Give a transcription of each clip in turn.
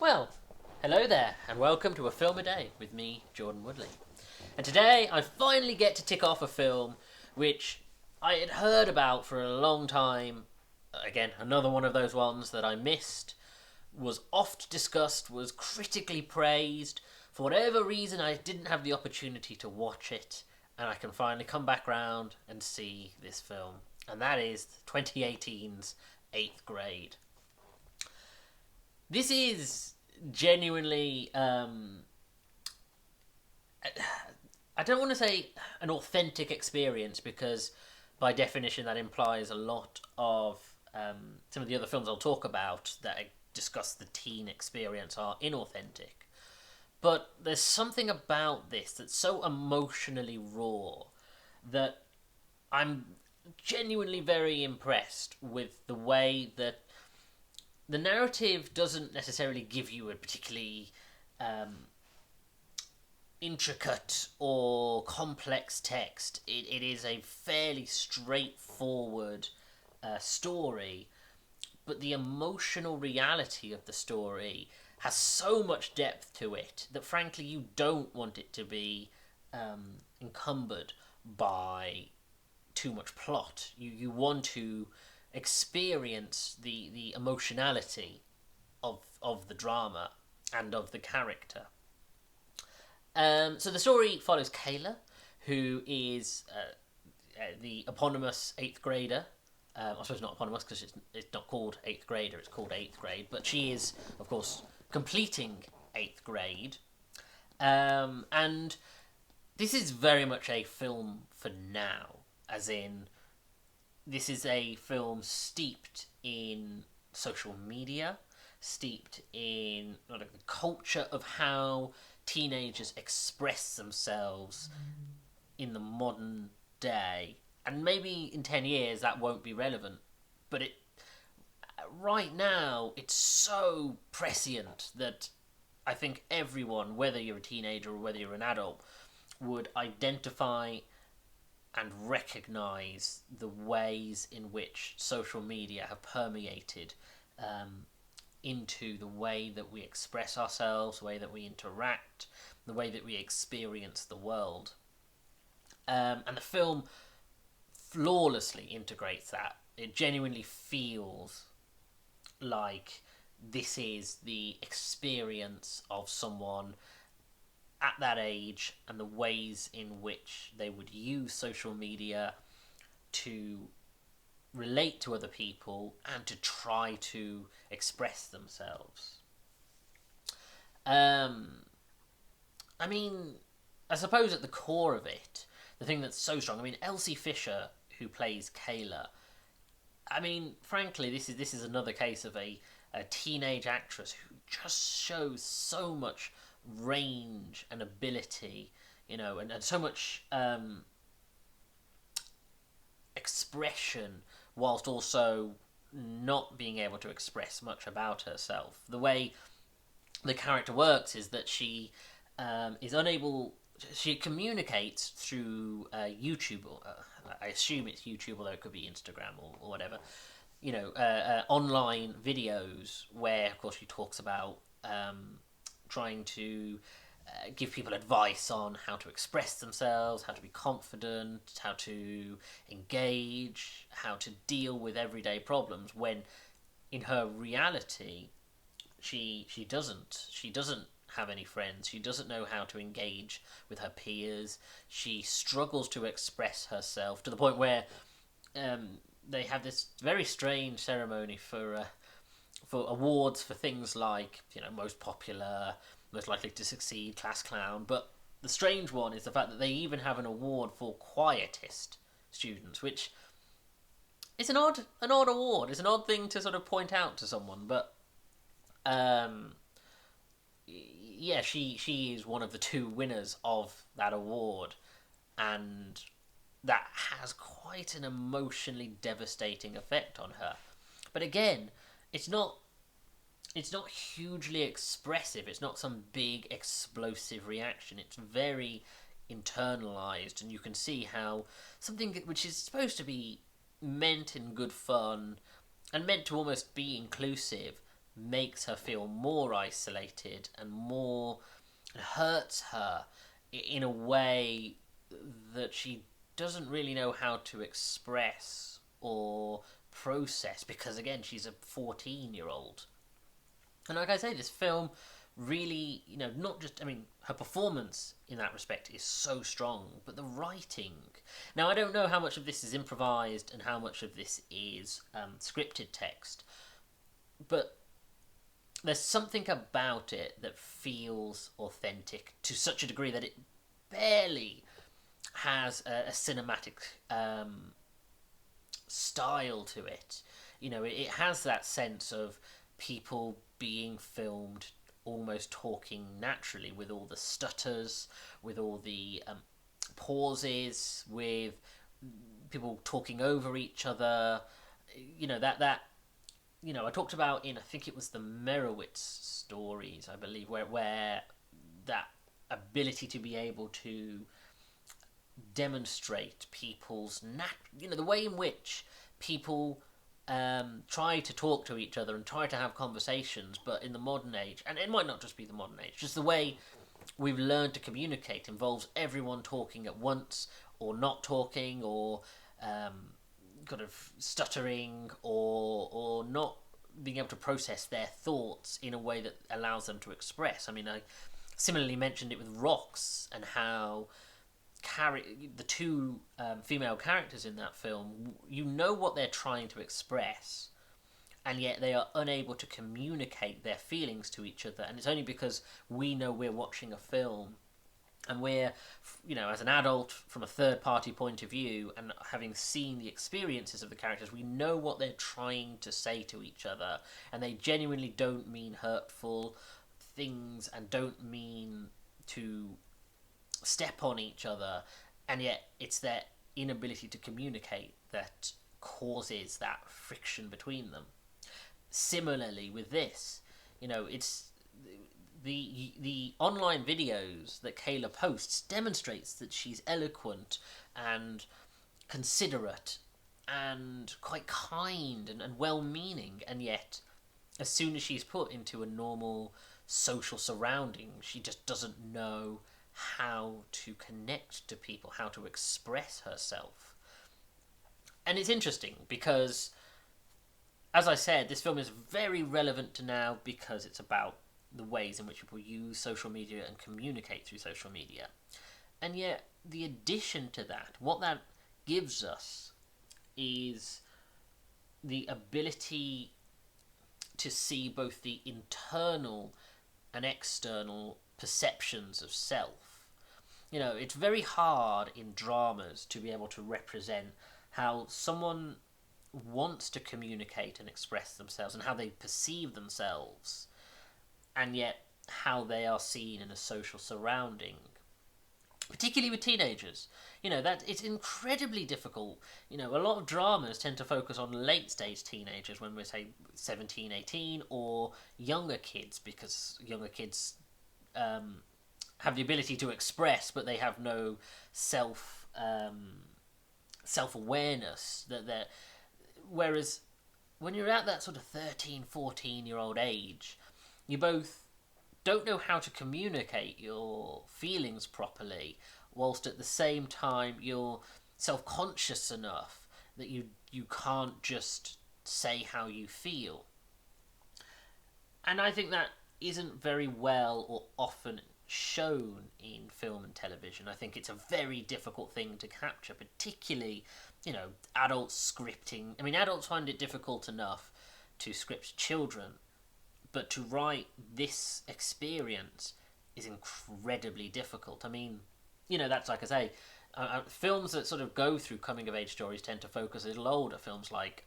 Well, hello there, and welcome to A Film a Day with me, Jordan Woodley. And today I finally get to tick off a film which I had heard about for a long time. Again, another one of those ones that I missed, was oft discussed, was critically praised. For whatever reason, I didn't have the opportunity to watch it, and I can finally come back round and see this film. And that is 2018's Eighth Grade. This is genuinely, I don't want to say an authentic experience because by definition that implies a lot of some of the other films I'll talk about that I discuss the teen experience are inauthentic. But there's something about this that's so emotionally raw that I'm genuinely very impressed with the way that the narrative doesn't necessarily give you a particularly intricate or complex text. It is a fairly straightforward story, but the emotional reality of the story has so much depth to it that frankly you don't want it to be encumbered by too much plot. You want to experience the emotionality of the drama and of the character. So the story follows Kayla, who is the eponymous eighth grader. I suppose not eponymous because it's not called eighth grader, it's called eighth grade. But she is, of course, completing eighth grade. And this is very much a film for now, as in, this is a film steeped in social media, steeped in the culture of how teenagers express themselves in the modern day. And maybe in 10 years that won't be relevant, but right now it's so prescient that I think everyone, whether you're a teenager or whether you're an adult, would identify and recognise the ways in which social media have permeated into the way that we express ourselves, the way that we interact, the way that we experience the world. And the film flawlessly integrates that. It genuinely feels like this is the experience of someone at that age and the ways in which they would use social media to relate to other people and to try to express themselves. I mean, I suppose at the core of it, the thing that's so strong, Elsie Fisher, who plays Kayla, frankly, this is another case of a teenage actress who just shows so much range and ability, and so much expression, whilst also not being able to express much about herself. The way the character works is that she is unable. She communicates through YouTube. I assume it's YouTube, although it could be Instagram or whatever. Online videos where, of course, she talks about trying to give people advice on how to express themselves, how to be confident, how to engage, how to deal with everyday problems, when in her reality she doesn't have any friends. She doesn't know how to engage with her peers. She struggles to express herself to the point where they have this very strange ceremony for awards for things like most popular, most likely to succeed, class clown. But the strange one is the fact that they even have an award for quietest students, which is an odd award. It's an odd thing to sort of point out to someone, but yeah, she is one of the two winners of that award, and that has quite an emotionally devastating effect on her. But again, it's not hugely expressive. It's not some big explosive reaction. It's very internalized, and you can see how something which is supposed to be meant in good fun and meant to almost be inclusive makes her feel more isolated and more hurts her in a way that she doesn't really know how to express or process, because again she's a 14-year-old. And like I say, this film really, not just, I mean, her performance in that respect is so strong, but the writing. Now, I don't know how much of this is improvised and how much of this is scripted text, but there's something about it that feels authentic to such a degree that it barely has a cinematic style to it. It has that sense of people being filmed almost talking naturally, with all the stutters, with all the pauses, with people talking over each other. I talked about in, I think it was the Merowitz stories, I believe, where that ability to be able to demonstrate people's the way in which people try to talk to each other and try to have conversations, but in the modern age, and it might not just be the modern age, just the way we've learned to communicate involves everyone talking at once, or not talking, or kind of stuttering, or not being able to process their thoughts in a way that allows them to express. I mean, I similarly mentioned it with Rocks, and how the two female characters in that film, what they're trying to express, and yet they are unable to communicate their feelings to each other. And it's only because we know we're watching a film, and we're, as an adult from a third party point of view, and having seen the experiences of the characters, we know what they're trying to say to each other, and they genuinely don't mean hurtful things and don't mean to step on each other, and yet it's their inability to communicate that causes that friction between them. Similarly with this, it's the online videos that Kayla posts demonstrates that she's eloquent and considerate and quite kind and well-meaning, and yet as soon as she's put into a normal social surrounding, she just doesn't know how to connect to people, how to express herself. And it's interesting because, as I said, this film is very relevant to now because it's about the ways in which people use social media and communicate through social media. And yet, the addition to that, what that gives us, is the ability to see both the internal and external perceptions of self. It's very hard in dramas to be able to represent how someone wants to communicate and express themselves and how they perceive themselves, and yet how they are seen in a social surrounding, particularly with teenagers. That it's incredibly difficult. A lot of dramas tend to focus on late stage teenagers, when we say 17, 18, or younger kids, because younger kids have the ability to express, but they have no self awareness. Whereas when you're at that sort of 13, 14-year-old age, you both don't know how to communicate your feelings properly, whilst at the same time you're self-conscious enough that you can't just say how you feel. And I think that isn't very well or often shown in film and television. I think it's a very difficult thing to capture, particularly, adult scripting. I mean, adults find it difficult enough to script children, but to write this experience is incredibly difficult. I mean, that's like I say, films that sort of go through coming-of-age stories tend to focus a little older. Films like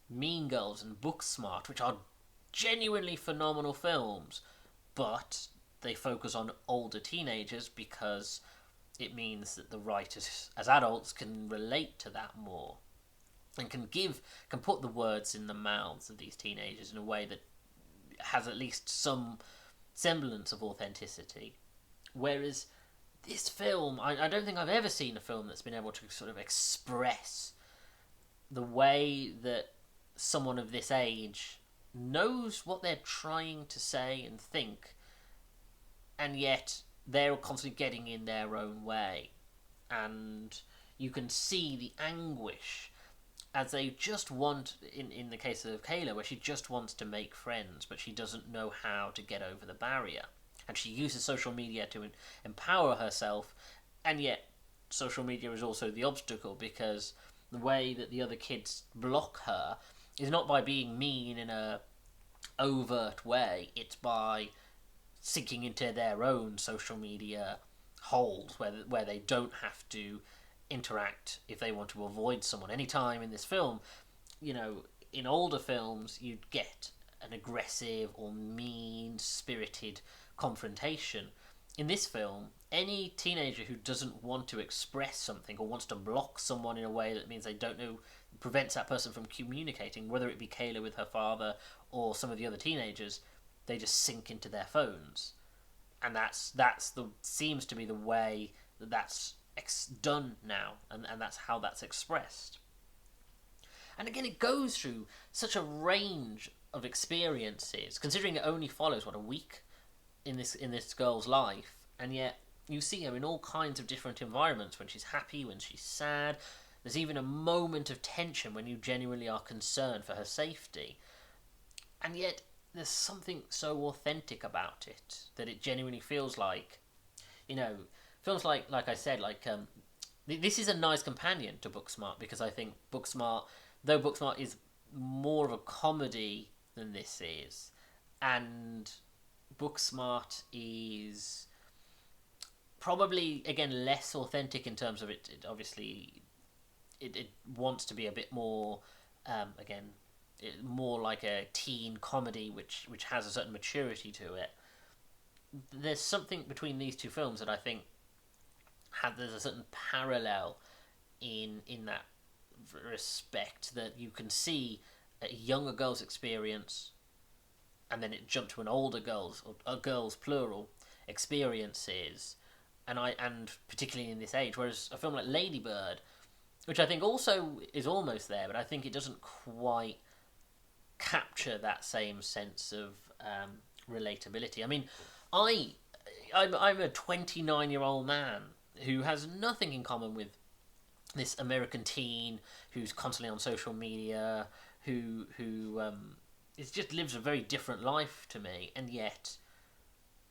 Mean Girls and Booksmart, which are genuinely phenomenal films, but they focus on older teenagers because it means that the writers, as adults, can relate to that more, and can put the words in the mouths of these teenagers in a way that has at least some semblance of authenticity. Whereas this film, I don't think I've ever seen a film that's been able to sort of express the way that someone of this age knows what they're trying to say and think, and yet they're constantly getting in their own way. And you can see the anguish as they just want, in the case of Kayla, where she just wants to make friends, but she doesn't know how to get over the barrier. And she uses social media to empower herself, and yet social media is also the obstacle, because the way that the other kids block her is not by being mean in a overt way, it's by sinking into their own social media holes where they don't have to interact if they want to avoid someone. Anytime in this film, in older films, you'd get an aggressive or mean spirited confrontation. In this film, any teenager who doesn't want to express something or wants to block someone in a way that means they don't know, prevents that person from communicating, whether it be Kayla with her father or some of the other teenagers, they just sink into their phones. And that's the seems to be the way that's done now, and that's how that's expressed. And again, it goes through such a range of experiences, considering it only follows a week in this girl's life, and yet you see her in all kinds of different environments, when she's happy, when she's sad. There's even a moment of tension when you genuinely are concerned for her safety. And yet there's something so authentic about it that it genuinely feels like, films like I said, this is a nice companion to Booksmart, because I think though Booksmart is more of a comedy than this is, and Booksmart is probably, again, less authentic in terms of it. It wants to be a bit more, more like a teen comedy, which has a certain maturity to it. There's something between these two films that I think there's a certain parallel in that respect, that you can see a younger girl's experience, and then it jumped to an older girl's, or a girl's plural, experiences, and particularly in this age. Whereas a film like Lady Bird, which I think also is almost there, but I think it doesn't quite capture that same sense of relatability. I mean, I'm a 29-year-old man who has nothing in common with this American teen who's constantly on social media, who it just lives a very different life to me, and yet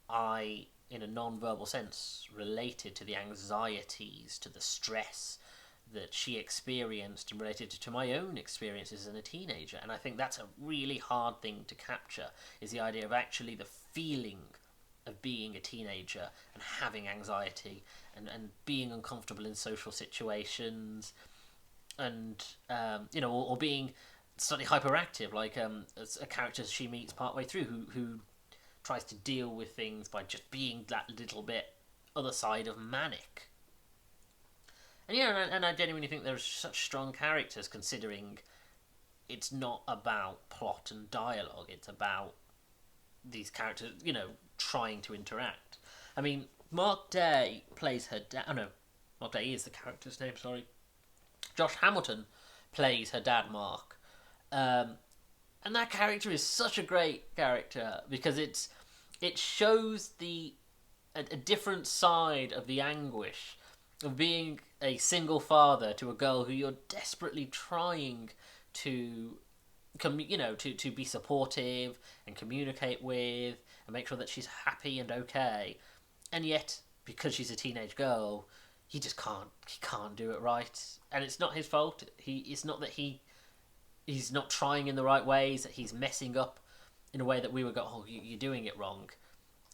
I, in a non-verbal sense, related to the anxieties, to the stress that she experienced, and related to my own experiences as a teenager. And I think that's a really hard thing to capture, is the idea of actually the feeling of being a teenager and having anxiety, and being uncomfortable in social situations, and or being slightly hyperactive, like a character she meets partway through who tries to deal with things by just being that little bit other side of manic. And I genuinely think there's such strong characters, considering it's not about plot and dialogue, it's about these characters, trying to interact. I mean, Mark Day plays her dad. Oh no, Mark Day is the character's name, sorry. Josh Hamilton plays her dad, Mark. And that character is such a great character, because it shows a different side of the anguish of being a single father to a girl who you're desperately trying to to be supportive and communicate with and make sure that she's happy and okay, and yet because she's a teenage girl, he can't do it right, and it's not his fault. It's not that he's not trying in the right ways, that he's messing up in a way that we would go, oh, you're doing it wrong.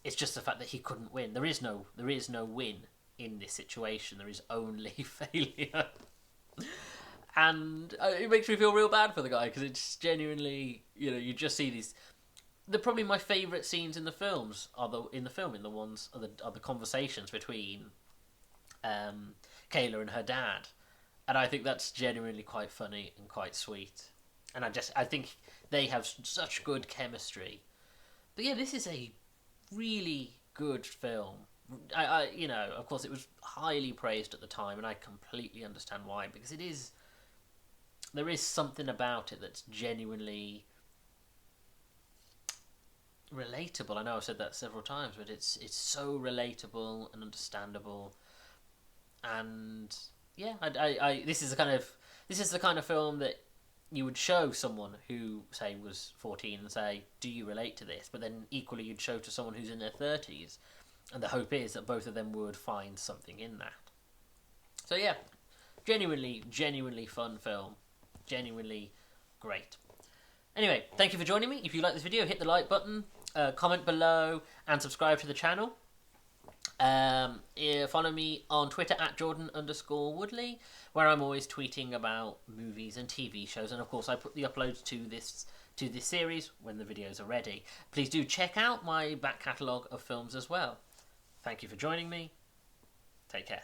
It's just the fact that he couldn't win. There is no win in this situation. There is only failure. And it makes me feel real bad for the guy, because it's genuinely, you just see these. They're probably my favourite scenes in the films. Are the conversations between Kayla and her dad, and I think that's genuinely quite funny and quite sweet. And I think they have such good chemistry. But yeah, this is a really good film. Of course, it was highly praised at the time, and I completely understand why, because there is something about it that's genuinely relatable. I know I've said that several times, but it's so relatable and understandable. And yeah, this is the kind of film that you would show someone who, say, was 14 and say, do you relate to this? But then equally you'd show to someone who's in their 30s, and the hope is that both of them would find something in that. So yeah, genuinely fun film. Genuinely great. Anyway, thank you for joining me. If you like this video, hit the like button, comment below, and subscribe to the channel. Follow me on Twitter at Jordan_Woodley, where I'm always tweeting about movies and TV shows, and of course I put the uploads to this series when the videos are ready. Please do check out my back catalogue of films as well. Thank you for joining me. Take care.